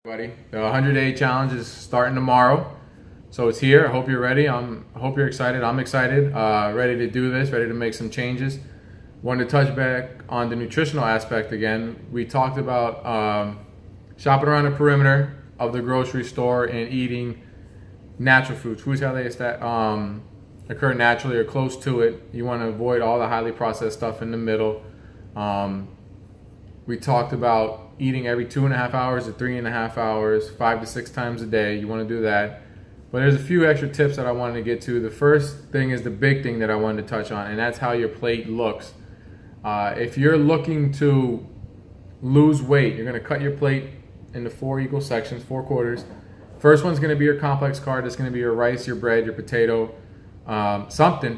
Everybody, the 100-day challenge is starting tomorrow, so it's here. I hope you're ready. I hope you're excited. I'm excited, ready to do this, ready to make some changes. Wanted to touch back on the nutritional aspect again. We talked about shopping around the perimeter of the grocery store and eating natural foods how they occur naturally or close to it. You want to avoid all the highly processed stuff in the middle. We talked about eating every 2.5 hours to 3.5 hours, 5 to 6 times a day. You want to do that. But there's a few extra tips that I wanted to get to. The first thing is the big thing that I wanted to touch on, and that's how your plate looks. If you're looking to lose weight, you're going to cut your plate into 4 equal sections, 4 quarters. First one's going to be your complex carb. That's going to be your rice, your bread, your potato, something.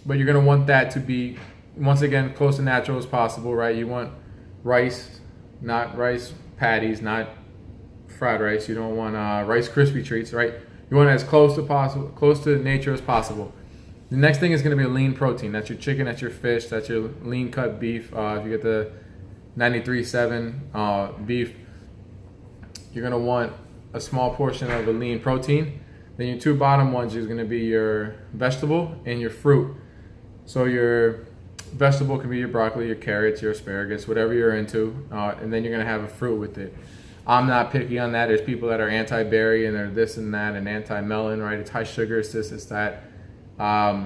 But you're going to want that to be, once again, close to natural as possible, right? You want rice, not rice patties, not fried rice. You don't want Rice Krispie treats, right? You want it as close to possible, close to nature as possible. The next thing is going to be a lean protein. That's your chicken, that's your fish, that's your lean cut beef. If you get the 93.7 beef, you're going to want a small portion of a lean protein. Then your 2 bottom ones is going to be your vegetable and your fruit. So your vegetable can be your broccoli, your carrots, your asparagus, whatever you're into, and then you're going to have a fruit with it. I'm not picky on that. There's people that are anti-berry and they're this and that and anti-melon, right? It's high sugar, it's this, it's that. I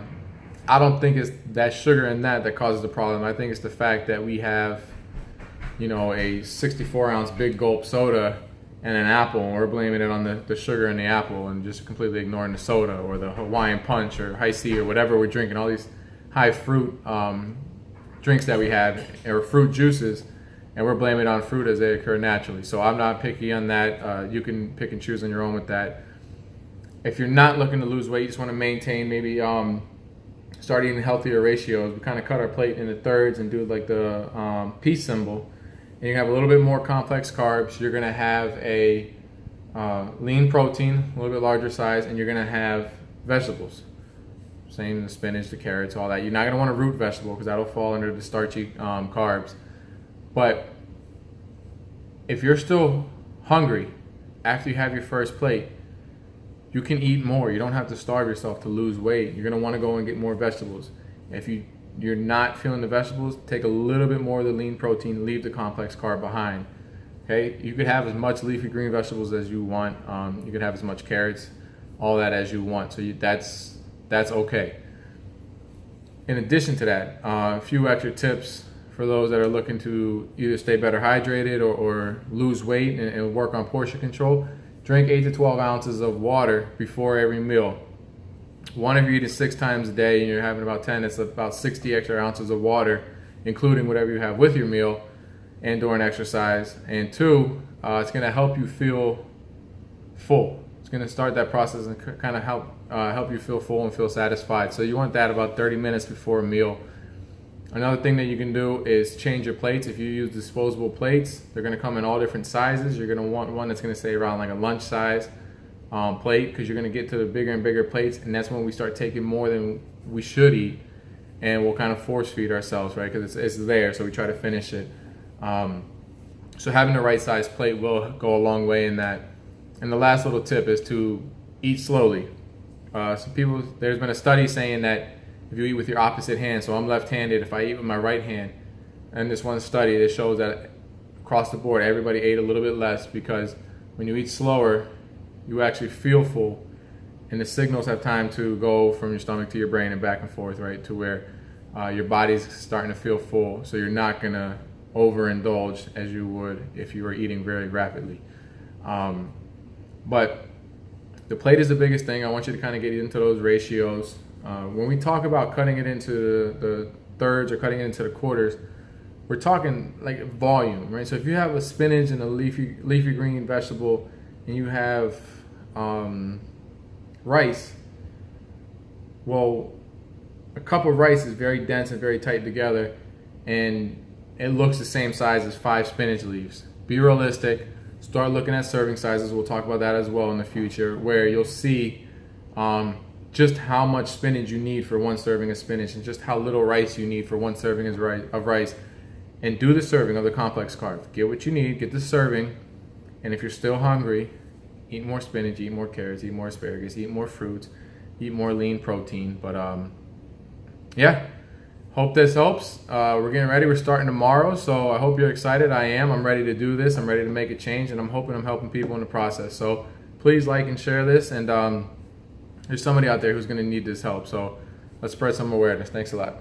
don't think it's that sugar in that causes the problem. I think it's the fact that we have, a 64-ounce big gulp soda and an apple, and we're blaming it on the sugar in the apple and just completely ignoring the soda or the Hawaiian Punch or High C or whatever we're drinking, all these high fruit drinks that we had, or fruit juices, and we're blaming it on fruit as they occur naturally. So I'm not picky on that. You can pick and choose on your own with that. If you're not looking to lose weight, you just want to maintain, maybe start eating healthier ratios. We kind of cut our plate into thirds and do like the peace symbol. And you have a little bit more complex carbs. You're going to have a lean protein, a little bit larger size, and you're going to have vegetables. Same the spinach, the carrots, all that. You're not going to want a root vegetable because that'll fall under the starchy carbs. But if you're still hungry after you have your first plate, you can eat more. You don't have to starve yourself to lose weight. You're going to want to go and get more vegetables. If you're not feeling the vegetables, take a little bit more of the lean protein, leave the complex carb behind. Okay, you could have as much leafy green vegetables as you want. You could have as much carrots, all that as you want. So that's okay. In addition to that, a few extra tips for those that are looking to either stay better hydrated or lose weight and work on portion control. Drink 8 to 12 ounces of water before every meal. One, if you're eating 6 times a day and you're having about 10, it's about 60 extra ounces of water, including whatever you have with your meal and during exercise. And 2, it's going to help you feel full. It's going to start that process and kind of help you feel full and feel satisfied. So you want that about 30 minutes before a meal. Another thing that you can do is change your plates. If you use disposable plates, they're going to come in all different sizes. You're going to want one that's going to stay around like a lunch size plate, because you're going to get to the bigger and bigger plates, and that's when we start taking more than we should eat, and we'll kind of force feed ourselves, right? Because it's there, so we try to finish it. So having the right size plate will go a long way in that. And the last little tip is to eat slowly. There's been a study saying that if you eat with your opposite hand, so I'm left-handed, if I eat with my right hand, and this one study that shows that across the board everybody ate a little bit less, because when you eat slower, you actually feel full, and the signals have time to go from your stomach to your brain and back and forth, right, to where your body's starting to feel full, so you're not going to overindulge as you would if you were eating very rapidly. But the plate is the biggest thing. I want you to kind of get into those ratios. When we talk about cutting it into the thirds or cutting it into the quarters, we're talking like volume, right? So if you have a spinach and a leafy green vegetable, and you have rice, well, a cup of rice is very dense and very tight together, and it looks the same size as 5 spinach leaves. Be realistic. Start looking at serving sizes. We'll talk about that as well in the future, where you'll see just how much spinach you need for 1 serving of spinach, and just how little rice you need for 1 serving of rice. And do the serving of the complex carbs. Get what you need, get the serving, And if you're still hungry, eat more spinach, eat more carrots, eat more asparagus, eat more fruits, eat more lean protein. But yeah, hope this helps. We're getting ready. We're starting tomorrow, so I hope you're excited. I am. I'm ready to do this. I'm ready to make a change, and I'm hoping I'm helping people in the process. So please like and share this, and there's somebody out there who's going to need this help. So let's spread some awareness. Thanks a lot.